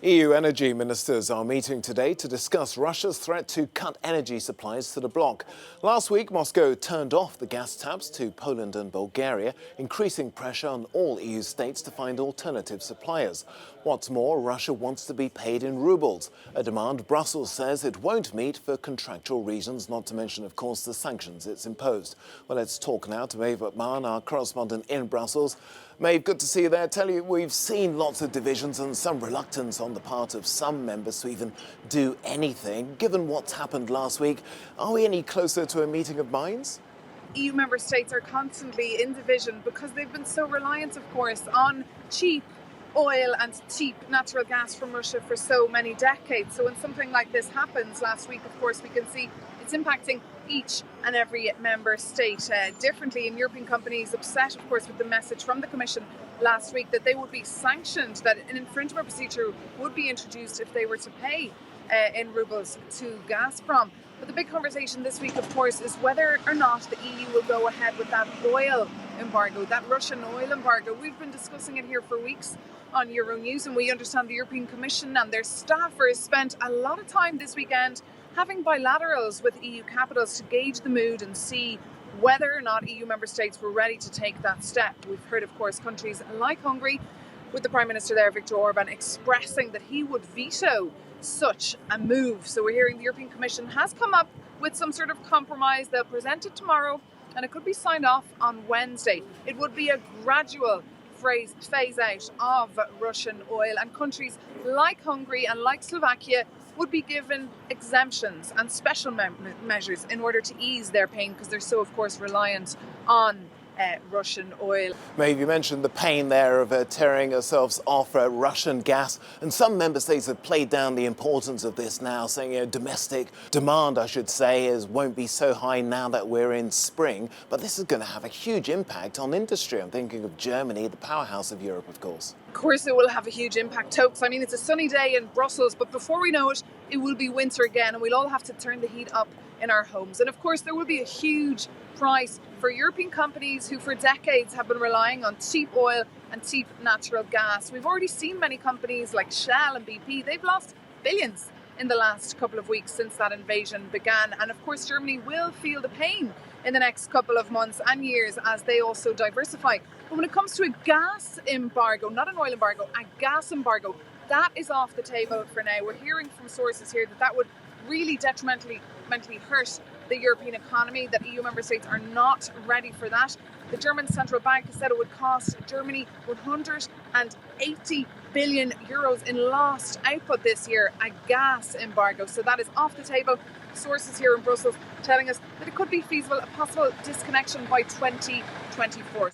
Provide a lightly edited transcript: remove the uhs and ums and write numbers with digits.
EU energy ministers are meeting today to discuss Russia's threat to cut energy supplies to the bloc. Last week, Moscow turned off the gas taps to Poland and Bulgaria, increasing pressure on all EU states to find alternative suppliers. What's more, Russia wants to be paid in roubles, a demand Brussels says it won't meet for contractual reasons, not to mention, of course, the sanctions it's imposed. Well, let's talk now to Maeve McMahon, our correspondent in Brussels. Maeve, good to see you there. Tell you, we've seen lots of divisions and some reluctance on the part of some members to even do anything. Given what's happened last week, are we any closer to a meeting of minds? EU member states are constantly in division because they've been so reliant, of course, on cheap oil and cheap natural gas from Russia for so many decades. So when something like this happens last week, of course, we can see it's impacting each and every member state differently. And European companies upset, of course, with the message from the Commission last week that they would be sanctioned, that an infringement procedure would be introduced if they were to pay in roubles to Gazprom. But the big conversation this week, of course, is whether or not the EU will go ahead with that oil embargo, that Russian oil embargo. We've been discussing it here for weeks on Euronews, and we understand the European Commission and their staffers spent a lot of time this weekend having bilaterals with EU capitals to gauge the mood and see whether or not EU member states were ready to take that step. We've heard, of course, countries like Hungary, with the Prime Minister there, Viktor Orban, expressing that he would veto such a move. So we're hearing the European Commission has come up with some sort of compromise. They'll present it tomorrow and it could be signed off on Wednesday. It would be a gradual phase out of Russian oil, and countries like Hungary and like Slovakia would be given exemptions and special measures in order to ease their pain because they're so, of course, reliant on Russian oil. Maeve, you mentioned the pain there of tearing ourselves off Russian gas, and some member states have played down the importance of this now, saying domestic demand, I should say, won't be so high now that we're in spring. But this is going to have a huge impact on industry. I'm thinking of Germany, the powerhouse of Europe, of course. Of course it will have a huge impact, Tokes. I mean, it's a sunny day in Brussels, but before we know it, it will be winter again, and we'll all have to turn the heat up in our homes. And of course, there will be a huge price for European companies who for decades have been relying on cheap oil and cheap natural gas. We've already seen many companies like Shell and BP, they've lost billions in the last couple of weeks since that invasion began. And of course, Germany will feel the pain in the next couple of months and years as they also diversify. But when it comes to a gas embargo, not an oil embargo, a gas embargo, that is off the table for now. We're hearing from sources here that that would really detrimentally hurt the European economy, that EU member states are not ready for that. The German central bank has said it would cost Germany 180 billion euros in lost output this year, a gas embargo. So that is off the table. Sources here in Brussels telling us that it could be feasible, a possible disconnection by 2024.